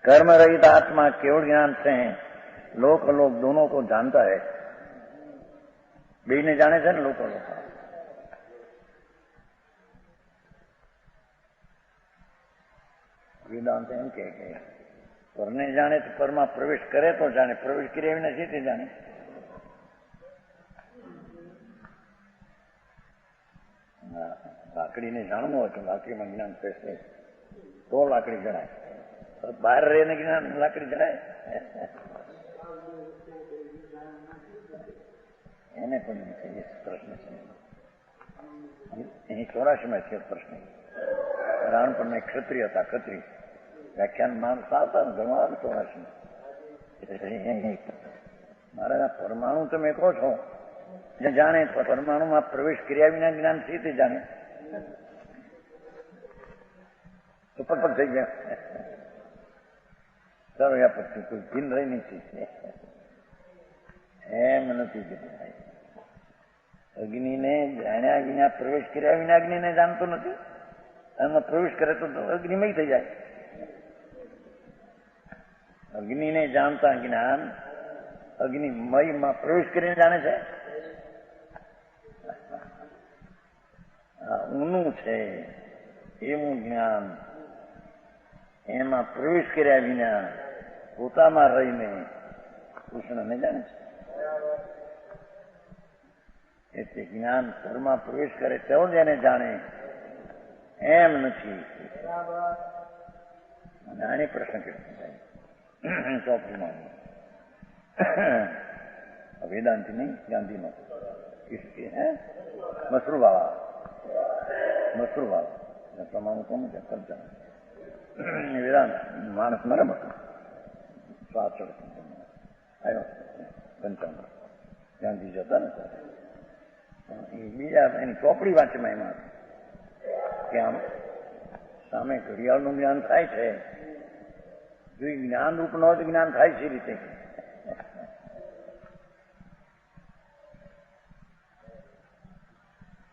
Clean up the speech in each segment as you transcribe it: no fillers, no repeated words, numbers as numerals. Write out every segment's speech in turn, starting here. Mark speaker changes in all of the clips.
Speaker 1: कर्म रहित आत्मा केवल ज्ञान से लोक अलोक दोनों को जानता है। बेने जाने से लोक अलोक वेदांत एम के परने जाने तो परमा प्रवेश करे तो जाने, प्रवेश करे भी नहीं ते जाने। लाकड़ी ने जानવું હોય તો લાકડીમાં જ્ઞાન પેશે તો લાકડી જણાય, બહાર રહીને જ્ઞાન લાકડી જણાય એને પણ પ્રશ્ન છે અહીં 84માં છે પ્રશ્ન. રાણપણ ક્ષત્રિય હતા, ક્ષત્રિય વ્યાખ્યાન માણસ આવતા ને ઘણા 84. મારા પરમાણુ તમે કહો છો જાણે, પરમાણુમાં પ્રવેશ કર્યા વિના જ્ઞાન છે તે જાણે તો પટપટ થઈ ગયા. સર્વ્યા પછી કોઈ ભીન રહી નથી એમ નથી જતું. અગ્નિને જાણ્યા વિના પ્રવેશ કર્યા વિના અગ્નિને જાણતો નથી. એમાં પ્રવેશ કરે તો અગ્નિમય થઈ જાય. અગ્નિને જાણતા જ્ઞાન અગ્નિમયમાં પ્રવેશ કરીને જાણે છે. ઊનું છે એવું જ્ઞાન એમાં પ્રવેશ કર્યા વિના પોતામાં રહીને કૃષ્ણને જાણે છે. એટલે જ્ઞાન ઘરમાં પ્રવેશ કરે તેઓ જ એને જાણે એમ નથી. આને પ્રશ્ન કર્યો ચોપડીમાં વેદાંતિ નહીં, ગાંધીનો મસરૂવાળા પ્રમાણ કોણ છે કરતા વેદાંત માણસ બરાબર સ્વાદ આવ્યો 55 ગાંધી જતા ને બીજા એની ચોપડી વાંચમાં એમાં કે આમ સામે ઘડિયાળનું જ્ઞાન થાય છે, જો જ્ઞાન રૂપ ન હોય તો જ્ઞાન થાય છે રીતે.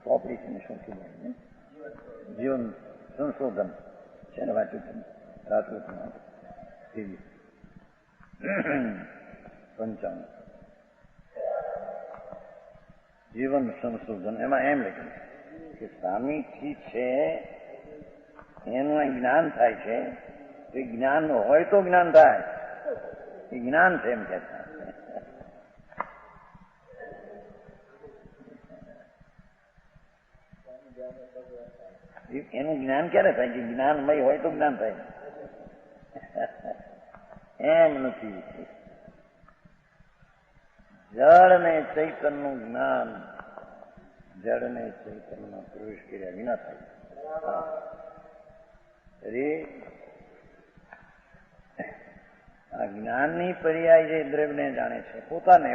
Speaker 1: ચોપડી છે ને શું કહેવાય, જીવન સંશોધન છે ને વાંચ્યું છે રાજકોટમાં 55 જીવન સંશોધન. એમાં એમ લખ્યું કે સ્વામીથી છે એનું જ્ઞાન થાય છે. એ જ્ઞાન હોય તો જ્ઞાન થાય, એ જ્ઞાન છે એમ કહેતા. એનું જ્ઞાન ક્યારે થાય કે જ્ઞાનમય હોય તો જ્ઞાન થાય એમ નથી. જળ ને ચૈતન્યનું જ્ઞાન જળ ને ચૈતન્યમાં પ્રવેશ કર્યા વિના થાય. આ જ્ઞાનની પર્યાય જે દ્રવ્યને જાણે છે પોતાને,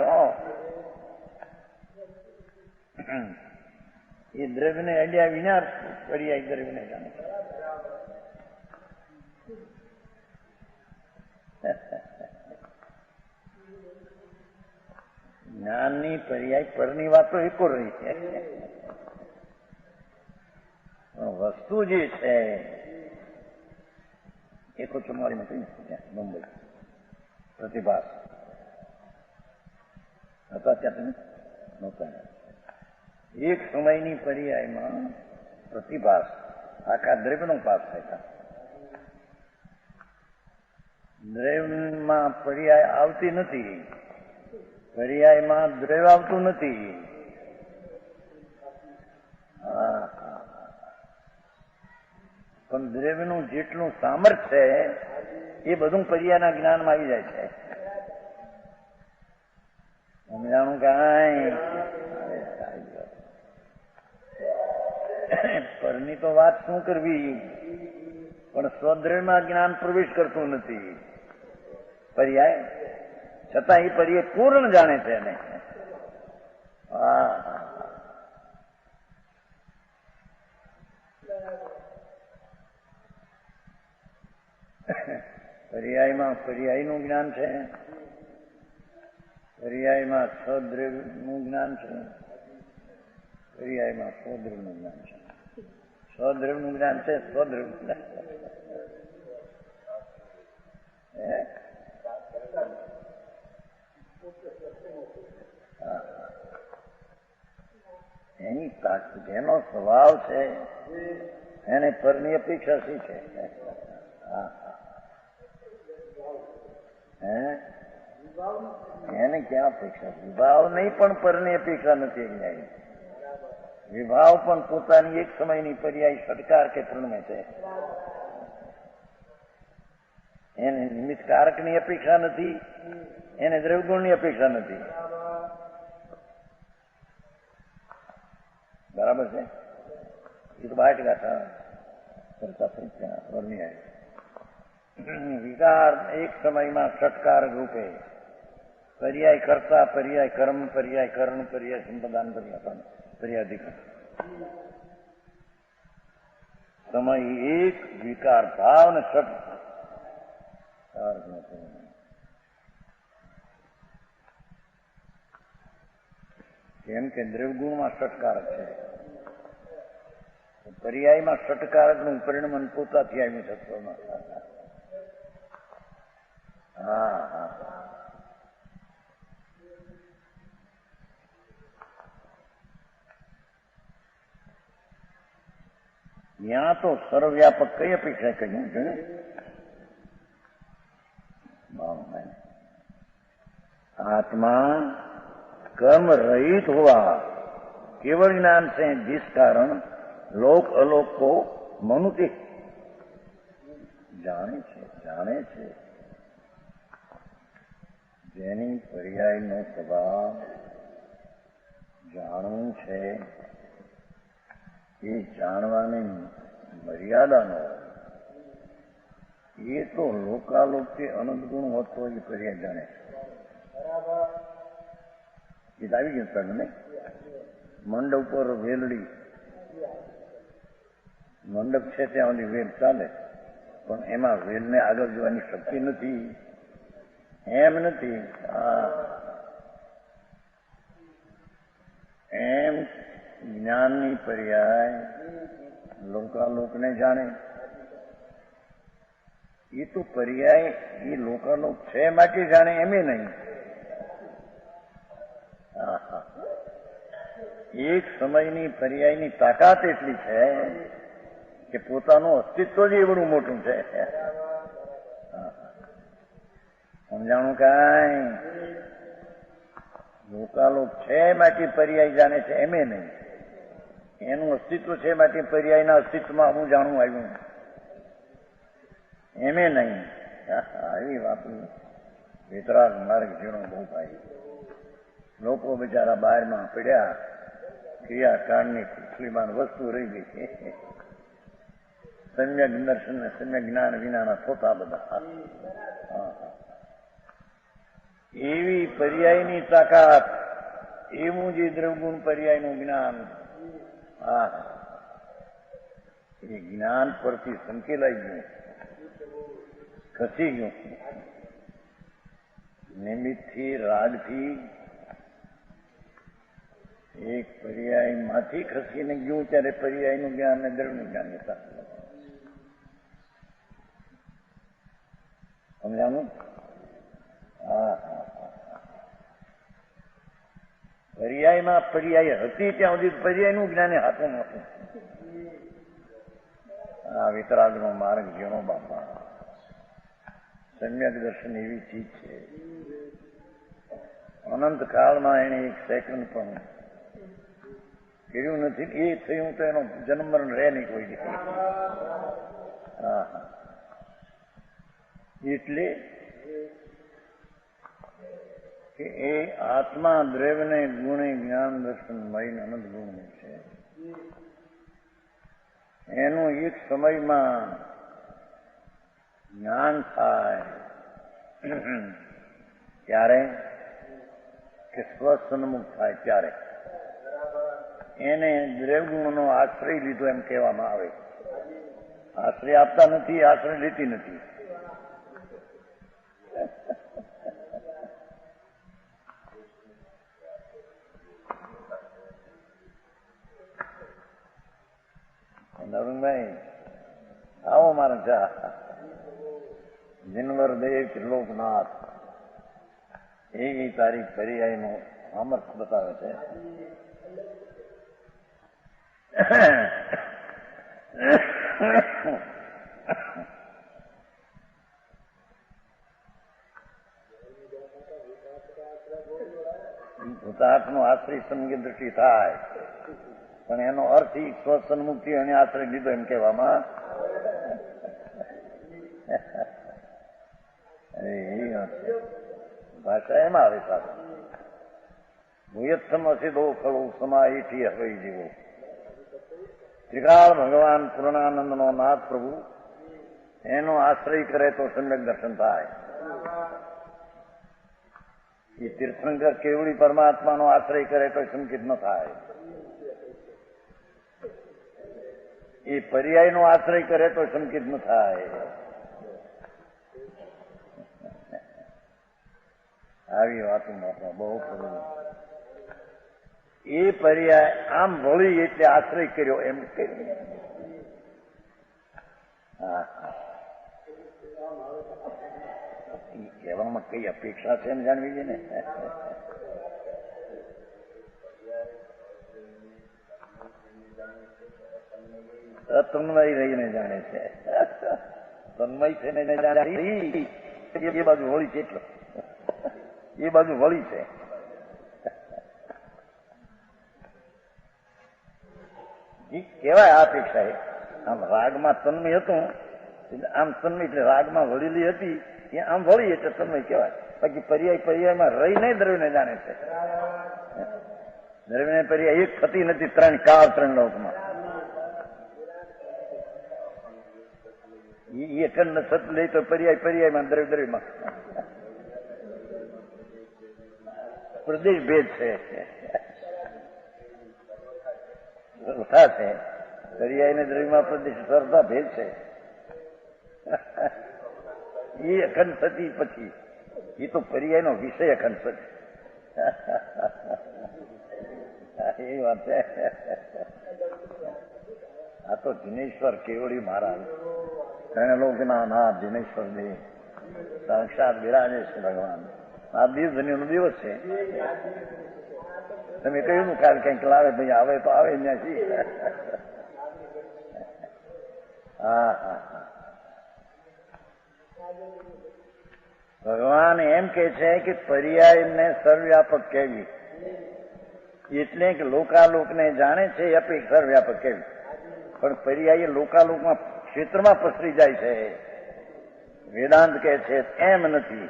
Speaker 1: એ દ્રવ્યને અડ્યા વિના પર્યાય દ્રવ્યને જાણે છે. જ્ઞાનની પર્યાય પરની વાત તો એકો રહી છે. વસ્તુ જે છે 144 મુંબઈ પ્રતિભાસ હતા ત્યાં નહોતા. એક સમયની પર્યાયમાં પ્રતિભાસ આખા દ્રવ્યનો પાસ થતા. દ્રવ્યમાં પર્યાય આવતી નથી, પર્યાયમાં દ્રવ્ય આવતું નથી. પણ દ્રવ્યનું જેટલું સામર્થ્ય છે એ બધું પર્યાયના જ્ઞાનમાં આવી જાય છે. સમજાણું કાંઈ પરની તો વાત શું કરવી, પણ સ્વદ્રવ્યમાં જ્ઞાન પ્રવેશ કરતું નથી પર્યાય, છતાં એ પર્યાય પૂર્ણ જાણે છે એને. પર્યાયમાં પર્યાયનું જ્ઞાન છે, પર્યાયમાં સ્વદ્રવ્યનું જ્ઞાન છે, પર્યાયમાં સ્વદ્રવ્યનું જ્ઞાન છે. સ્વદ્રવ્યનું જ્ઞાન છે, સ્વદ્રવ્ય જેનો સ્વભાવ છે એને પરની અપેક્ષા શી છે? એને ક્યાં અપેક્ષા? વિભાવ નહીં પણ પરની અપેક્ષા નથી જ્ઞાની. વિભાવ પણ પોતાની એક સમયની પર્યાય ષટકાર કે પૂર્ણમે છે. એને નિમિત્ત કારકની અપેક્ષા નથી, એને દ્રવ્યગુણની અપેક્ષા નથી. બરાબર છે? એ તો બાટ ગાતા કરતા વર્ણ્ય વિકાર એક સમયમાં ષટકારક રૂપે પર્યાય કરતા, પર્યાય કર્મ, પર્યાય કરણ, પર્યાય સંપદાન, પર્યાધિકરણ. સમય એક વિકાર ભાવ ને ષટકાર. કેમ કે દ્રવ્યગુણમાં ષટકારક છે, પર્યાયમાં ષટકારક નું પરિણમન પોતાથી આવ્યું સત્વમાં. હા હા, ત્યાં તો સર્વવ્યાપક કઈ અપેક્ષા કહ્યું છે? आत्मा कर्म रहित हुआ केवल ज्ञान से, जिस कारण लोक अलोक को मनुष्य जाने છે જેની પર્યાયનો સ્વભાવ જાણવું છે એ જાણવાની મર્યાદાનો એ તો લોકાલોક કે અનંત ગુણ હોતો એ પર્યાય જાણે. એ તો આવી ગયું સર ને મંડપ પર વેલડી, મંડપ છે ત્યાં સુધી વેલ ચાલે પણ એમાં વેલને આગળ જવાની શક્તિ નથી. એમ નથી, એમ જ્ઞાનની પર્યાય લોકાલોકને જાણે. એ તો પર્યાય એ લોકાલોક છે માટે જાણે એમે નહીં. એક સમયની પર્યાયની તાકાત એટલી છે કે પોતાનું અસ્તિત્વ જ એવડું મોટું છે. સમજાણું? કાંઈ લોકાલોક છે માટે પર્યાય જાણે છે એમે નહીં. એનું અસ્તિત્વ છે માટે પર્યાયના અસ્તિત્વમાં હું જાણવું આવ્યું એમે નહીં. એવી વાત વિતરાગ માર્ગ ઝીણો બહુ ભાઈ. લોકો બિચારા બહારમાં પડ્યા, ક્રિયાકાંડની કુશલીમાં વસ્તુ રહી ગઈ છે. સમ્યક દર્શન ને સમ્યક જ્ઞાન વિનાના થતા બધા. એવી પર્યાયની તાકાત, એવું જે દ્રવગુણ પર્યાયનું જ્ઞાન, એ જ્ઞાન પરથી સંકેલાઈ ગયું, ખસી ગયું. નિમિત્તથી, રાગથી એક પર્યાયમાંથી ખસીને ગયું ત્યારે પર્યાયનું જ્ઞાન ને દ્રવ્યનું જ્ઞાન હતા. સમજાનું? પર્યાયમાં પર્યાય હતી ત્યાં સુધી પર્યાયનું જ્ઞાન હાથું નહોતું. આ વિતરાગનો માર્ગ જેનો બાપા સમ્યક દર્શન એવી ચીજ છે. અનંત કાળમાં એને એક સેકન્ડ પણ કર્યું નથી. એ થયું તો એનો જન્મ મરણ રહે નહીં કોઈ રીતે. એટલે કે એ આત્મા દ્રવ્યને ગુણે જ્ઞાન દર્શન મય અનંત ગુણ છે. એનું એક સમયમાં જ્ઞાન થાય ત્યારે કે સ્વસન્મુખ થાય ત્યારે એને દ્રવ્યગુણનો આશ્રય લીધો એમ કહેવામાં આવે. આશ્રય આપતા નથી, આશ્રય લેતી નથી. નવીનભાઈ આવો મારા ચા. જીનવર દેવ ત્રિલોકનાથ એવી તારીખ પર્યાયનો અમર્થ બતાવે છે. ભૂતાર્થનો આશ્રય સન્મુખી દ્રષ્ટિ થાય, પણ એનો અર્થ સ્વસન્મુક્તિ અને આશ્રય લીધો એમ કહેવામાં ભાષા એમાં આવે સાહેબ. ભૂયત્થમ અસિદો ખળો સમાહિથી હવઈ જીવો. ત્રિકાળ ભગવાન પૂર્ણાનંદનો નાથ પ્રભુ એનો આશ્રય કરે તો સમ્યક દર્શન થાય. એ તીર્થંકર કેવળી પરમાત્માનો આશ્રય કરે તો સંકિત ન થાય. એ પર્યાયનો આશ્રય કરે તો સંકિત ન થાય. આવી વાતો બહુ ખરું. એ પર્યાય આમ વળી એટલે આશ્રય કર્યો એમ કર્યું. કહેવામાં કઈ અપેક્ષા છે એમ જાણવી છે ને. તન્મય રહીને જાણે છે. તન્મય છે ને એ બાજુ વળી છે, એટલો એ બાજુ વળી છે. કેવાય આ અપેક્ષા એ આમ રાગમાં તન્મય હતું, આમ તન્મય એટલે રાગમાં વળેલી હતી, એ આમ વળી એટલે તન્મય કહેવાય. બાકી પર્યાયમાં રહી નહીં દ્રવ્યને જાણે છે. દ્રવ્યને પર્યાય એક થતી નથી, ત્રણ કાળ ત્રણ લોકમાં. એ અખંડ સત લે તો પર્યાયમાં દ્રવ્યમાં પ્રદેશ ભેદ છે. છે પર્યાય ને દ્રવ્યમાં પ્રદેશ સરતા ભેદ છે. એ અખંડ સતી પછી એ તો પર્યાયનો વિષય અખંડ સતી. એ વાત છે. આ તો દિનેશ્વર કેવડી મહારાજ ત્રણલોકના નાથ દિનેશ્વર દેવ સાક્ષાત બિરાજે છે ભગવાન. આ દિવસનો દિવસ છે. તમે કહ્યું કાલ કંઈક લાવે ભાઈ, આવે તો આવે ત્યાંથી. હા હા હા. ભગવાન એમ કે છે કે પર્યાયને સર્વવ્યાપક કહેવી એટલે કે લોકાલોકને જાણે છે એ અપેક્ષા સર્વવ્યાપક કહેવી. પણ પર્યાય લોકાલોકમાં ક્ષેત્રમાં પસરી જાય છે. વેદાંત કહે છે એમ નથી.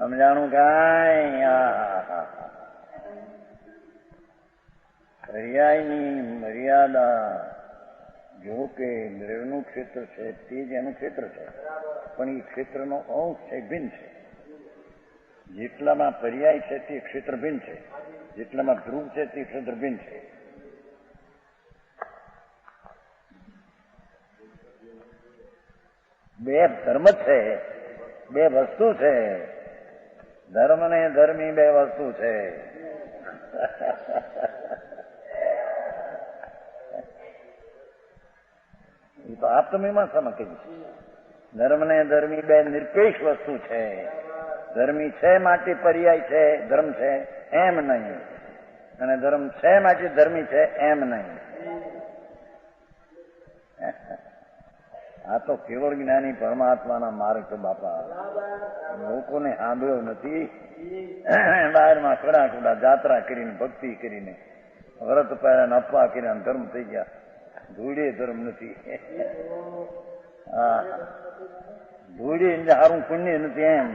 Speaker 1: સમજાણું કાંઈ? પર્યાયની મર્યાદા જો કે દ્રવ્યનું ક્ષેત્ર છે તે જ એનું ક્ષેત્ર છે, પણ એ ક્ષેત્રનો અંશ છે, ભિન્ન છે. જેટલામાં પર્યાય છે તે ક્ષેત્ર ભિન્ન છે, જેટલામાં ધ્રુવ છે તે ક્ષેત્ર ભિન્ન છે. બે ધર્મ છે, બે વસ્તુ છે. ધર્મ ને ધર્મી બે વસ્તુ છે. એ તો આપતમીમાંસામાં કહ્યું છે. ધર્મ ને ધર્મી બે નિરપેક્ષ વસ્તુ છે. ધર્મી છે માટે પર્યાય છે, ધર્મ છે એમ નહીં, અને ધર્મ છે માટે ધર્મી છે એમ નહીં. આ તો કેવળ જ્ઞાની પરમાત્માના માર્ગ છે બાપા. લોકોને સાંભળ્યો નથી. બહારમાં કડા કુડા જાત્રા કરીને ભક્તિ કરીને વ્રત પાયા અપવા કરીને ધર્મ થઈ ગયા. ધૂળે ધર્મ નથી. હા, ધૂળે સારું પુણ્ય નથી એમ.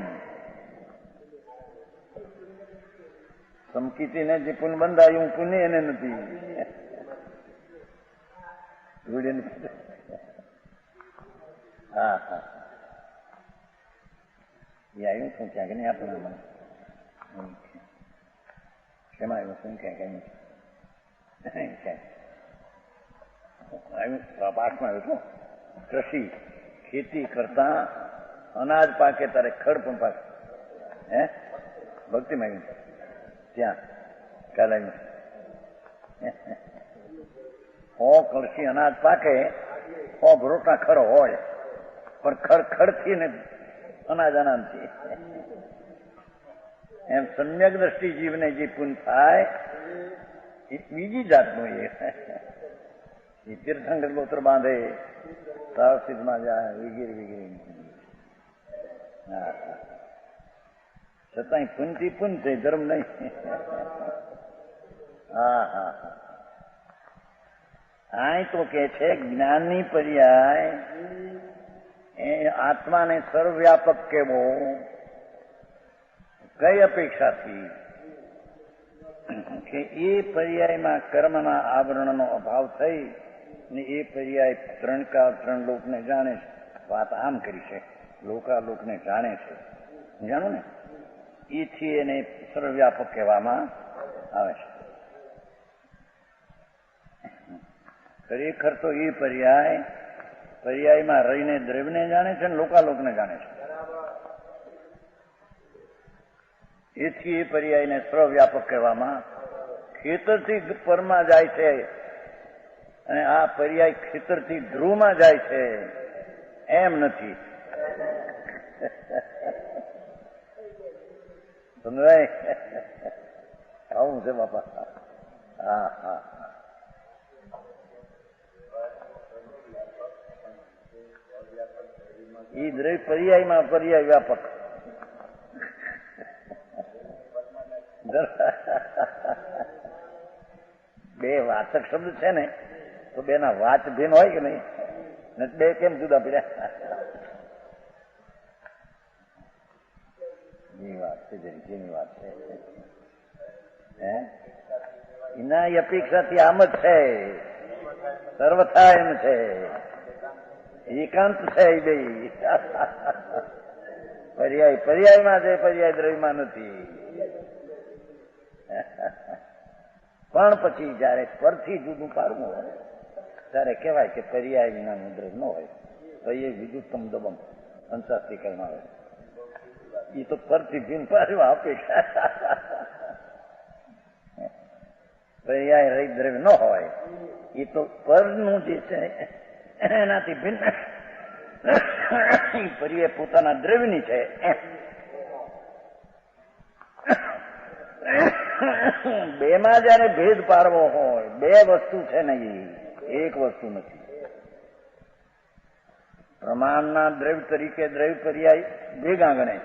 Speaker 1: સમકીતીને જે પુણ્ય બંધાયું પુણ્ય એને નથી. ધૂળે નથી. હા હા, એ આવ્યું શું ક્યાંક નહીં આપણે મને શેમાં આવ્યું શું ક્યાંક આવ્યું પાકમાં આવ્યું હતું. કૃષિ ખેતી કરતા અનાજ પાકે તારે ખડ પણ પાકે. હે ભક્તિમાં આવ્યું ત્યાં કાલ આવ્યું. કૃષિ અનાજ પાકે ભરોટા ખરો હોય, પણ ખડથી ને અનાજ અનાજથી. એમ સમ્યક દ્રષ્ટિ જીવને જે પુણ્ય થાય એ બીજી જાતનું એ તીર્થંકર ગોત્ર બાંધે, સાવસ્થિતમાં જાય વગેરે વગેરે. હા છતાંય પુનથી પુન છે, ધર્મ નહીં. હા હા હા. આ તો કે છે જ્ઞાનની પર્યાય એ આત્માને સર્વવ્યાપક કેવો, કઈ અપેક્ષાથી કે એ પર્યાયમાં કર્મના આવરણનો અભાવ થઈ ને એ પર્યાય ત્રણ લોકને જાણે છે. વાત આમ કરી છે, લોકાલોકને જાણે છે, જાણો ને, એથી એને સર્વવ્યાપક કહેવામાં આવે છે. ખરેખર તો એ પર્યાયમાં રહીને દ્રવ્યને જાણે છે ને લોકાલોકને જાણે છે. એથી એ પર્યાયને સર્વવ્યાપક કહેવામાં. ખેતરથી પરમાં જાય છે અને આ પર્યાય ખેતરથી ધ્રુવમાં જાય છે એમ નથી. સમજાય? આવું છે બાપા. હા હા. એ દ્રવ્ય પર્યાયમાં પર્યાય વ્યાપક. બે વાચક શબ્દ છે ને તો બેના વાચ ભિન્ન હોય કે નહીં? બે કેમ જુદા પડ્યા? એ વાત છે, જેની વાત છે. એના અપેક્ષાથી આમ જ છે, સર્વથા એમ છે, એકાંત છે. એ બે પર્યાયમાં છે, પર્યાય દ્રવ્યમાં નથી. પણ પછી જયારે પરથી જુદું પાડવું હોય ત્યારે કહેવાય કે પર્યાય વિનાનું દ્રવ્ય ન હોય તો એ વિદ્યુતમ દબમ સંસારથી કહેવામાં આવે. એ તો પરથી ભીન પાડવા અપેક્ષા. પર્યાય રહિત દ્રવ્ય ન હોય એ તો પરનું જે છે એનાથી ભિન્ન પર્યાય પોતાના દ્રવ્યની છે. બેમાં જયારે ભેદ પાડવો હોય, બે વસ્તુ છે ને, એક વસ્તુ નથી. પ્રમાણના દ્રવ્ય તરીકે દ્રવ્ય પર્યાય ભેગા ગણે,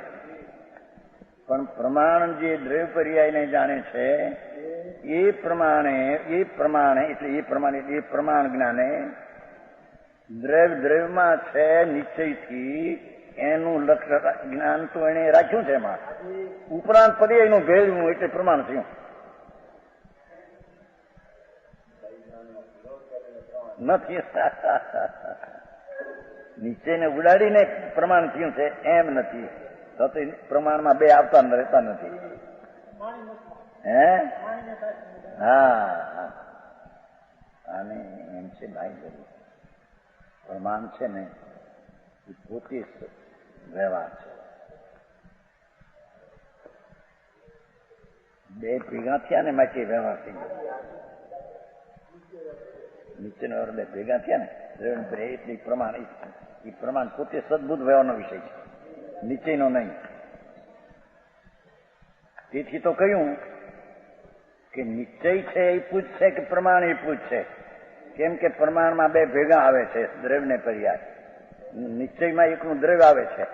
Speaker 1: પણ પ્રમાણ જે દ્રવ્ય પર્યાયને જાણે છે એ પ્રમાણ જ્ઞાને દ્રવ્યમાં છે નિશ્ચયથી એનું લક્ષ્ય જ્ઞાન તો એને રાખ્યું છે. એમાં ઉપરાંત પર્યાયનું ભેદવું એટલે પ્રમાણ થયું નથી. નીચેને ઉડાડીને પ્રમાણ થયું છે એમ નથી. તો પ્રમાણમાં બે આવતા રહેતા નથી. હા, અને એમ છે ભાઈ, પ્રમાણ છે ને એ પોતે વ્યવહાર છે. બે ભેગા થયા ને માટે વ્યવહાર થઈ ગયો. નીચેનો બે ભેગા થયા ને એટલે પ્રમાણ પોતે સદબુદ્ધ વ્યવહારનો વિષય છે, નીચેનો નહીં. તેથી તો કહ્યું કે નિશ્ચય છે એ પૂછશે કે પ્રમાણ એ પૂછશે. કેમ કે પ્રમાણમાં બે ભેગા આવે છે, દ્રવ્ય ને પર્યાય. નિશ્ચયમાં એકનું દ્રવ્ય આવે છે.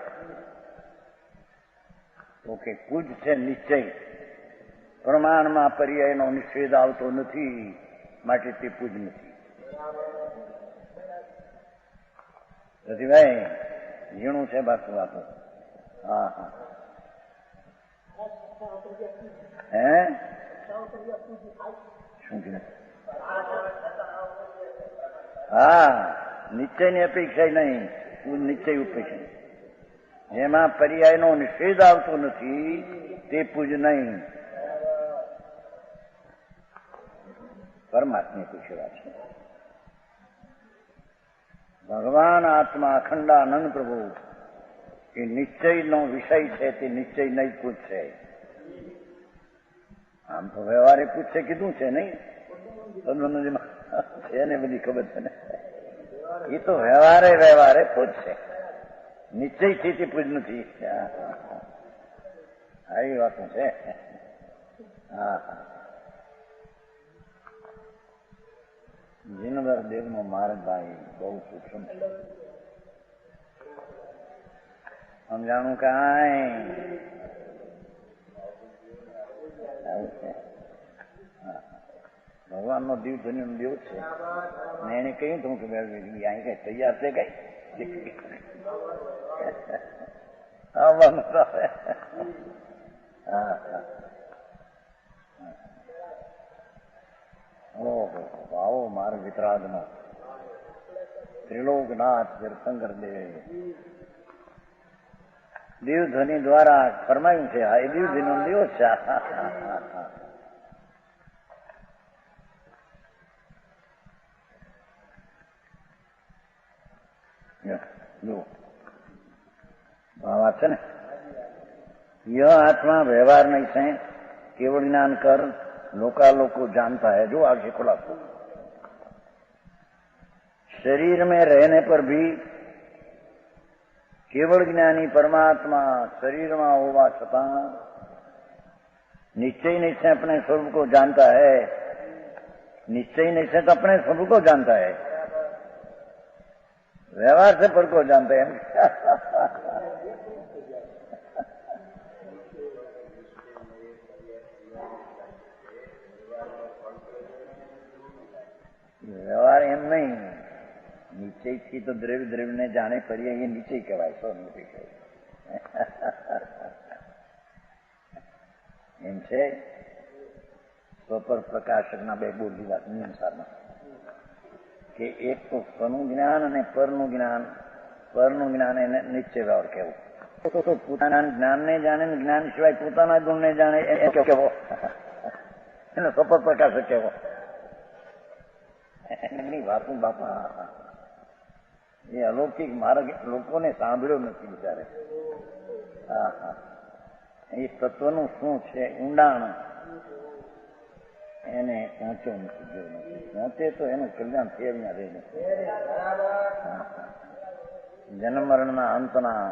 Speaker 1: ઓકે, પૂજ છે નિશ્ચય. પ્રમાણમાં પર્યાયનો નિષેધ આવતો નથી, માટે તે પૂજ નથી. ભાઈ ઝીણું છે બાકી વાતો. હા હા. શું કીધું? હા, નિશ્ચયની અપેક્ષા નહીં, નિશ્ચય અપેક્ષા. જેમાં પર્યાયનો નિષેધ આવતો નથી તે પૂજ નહીં. પરમાત્મા પૂછેલા છે. ભગવાન આત્મા અખંડાનંદ પ્રભુ એ નિશ્ચયનો વિષય છે, તે નિશ્ચય નહીં પૂછશે. આમ તો વ્યવહારે પૂછશે કીધું છે નહીં, છે ને બધી ખબર છે ને. એ તો વ્યવહારે પૂછશે, નિશ્ચયથી તે પૂજ નથી. આવી વાતો છે. હા હા. જીનવર દેવનો માર્ગ ભાઈ બહુ સૂક્ષ્મ છે. સમજાણું કાંઈ આવું છે. ભગવાનનો દીવ ધન્ય દેવ છે ને એને કહ્યું તું કે અહીં કઈ તૈયાર છે કઈ આવવાનું ઓહો આવો માર્ગ વિતરાગનો ત્રિલોકનાથ તીર્થંકર દેવધ્વનિ દ્વારા ફરમાયું છે. હા, એ દેવધ્વનિ દેવ છે. વાત છે ને यह आत्मा व्यवहार नहीं से केवल ज्ञान कर लोकालोक को जानता है. जो आगे खुलासा शरीर में रहने पर भी केवल ज्ञानी परमात्मा शरीर में होवा छता निश्चय निश्चय अपने स्वरूप को जानता है. निश्चय निश्चय तो अपने स्वरूप को जानता है, व्यवहार से पर को जानते हैं. व्यवहार एम नहीं, निश्चय थी तो द्रव्य द्रव्य ने जाने पर ये निश्चय कहवाय. सौ नहीं एम છે સ્વપર પ્રકાશકના બે બોલ દીધા અનુસારમાં કે એક તો સ્વનું જ્ઞાન અને પરનું જ્ઞાન એને નિશ્ચય વ્યવહાર કહેવું. તો પોતાના જ્ઞાનને જાણે જ્ઞાન સિવાય પોતાના ગુણને જાણે એ કહેવો એને સ્વપર પ્રકાશક કહેવો. એમની વાતો બાપા એ અલૌકિક માર્ગ લોકોને સાંભળ્યો નથી બિચારે. હા હા, એ તત્વનું શું છે ઊંડાણ એને પહોંચ્યો નથી, જો નથી પહોંચે તો એનું કલ્યાણ થયા રહે નથી. જન્મ મરણના અંતના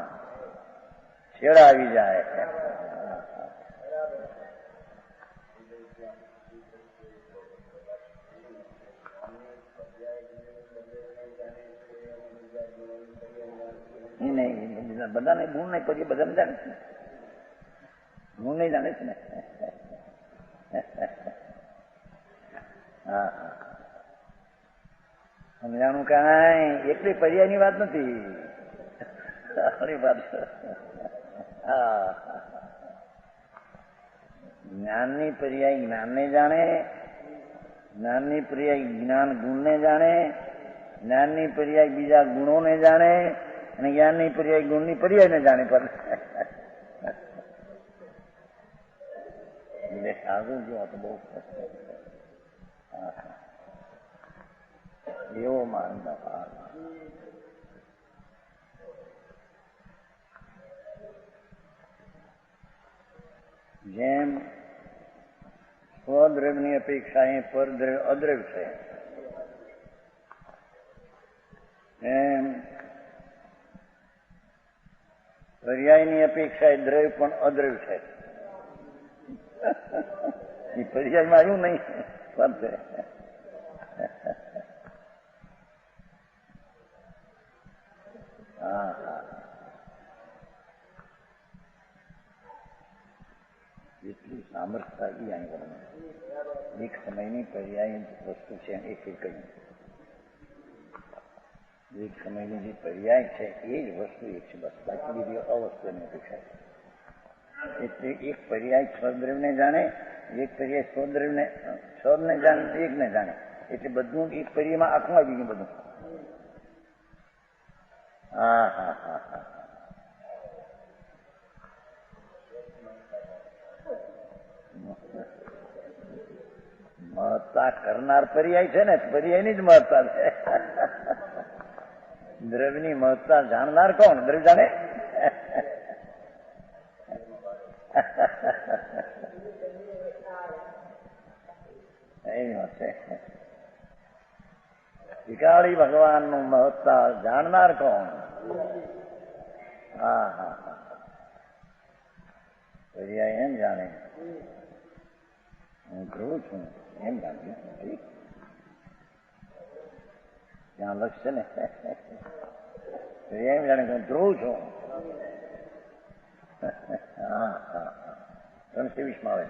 Speaker 1: છેડા આવી જાય. નહીં બધાને ગુણ નહીં પછી બધા જાણે છે ને, ગુણ નહીં જાણે છે ને. હા હા, સમજાણું કાંઈ એકલી પર્યાયની વાત નથી. વાત હા, જ્ઞાનની પર્યાય જ્ઞાનને જાણે, જ્ઞાનની પર્યાય જ્ઞાન ગુણને જાણે, જ્ઞાનની પર્યાય બીજા ગુણોને જાણે અને જ્ઞાનની પર્યાય ગુણની પર્યાયને જાણે. પર આગળ જો તો બહુ એવો માનતા જેમ સ્વદ્રવ્યની અપેક્ષા એ પરદ્રવ્ય અદ્રવ્ય છે, એમ પર્યાયની અપેક્ષા એ દ્રવ્ય પણ અદ્રવ્ય છે. એ પર્યાયમાં આવ્યું નહીં વાત છે. હા હા, એટલી સામર્થ્યતા એ અહીં એક સમયની પર્યાય વસ્તુ છે એ કહ્યું. એક સમયની જે પર્યાય છે એ જ વસ્તુ એક છે, બસ બાકી બીજી અવસ્તુની અપેક્ષા છે. એટલે એક પર્યાય સ્વદ્રવ્યને જાણે, એક પર્યાય સ્વદ્રવ્યને જાણે, એકને જાણે. એટલે બધું એક પર્યાયમાં આખું આવી ગયું બધું. હા હા હા હા, મહત્તા કરનાર પર્યાય છે ને, પર્યાયની જ મહત્તા છે. દ્રવ્યની મહત્તા જાણનાર કોણ? દ્રવ્ય જાણે. શિકારી ભગવાનનું મહત્તા જાણનાર કોણ? હા હા હા, પર્યાય એમ જાણે હું કરું છું એમ જાણ્યું નથી. ત્યાં લક્ષ છે ને એમ જાણે હું ધ્રુવ છું. હા હા 320 માં આવે.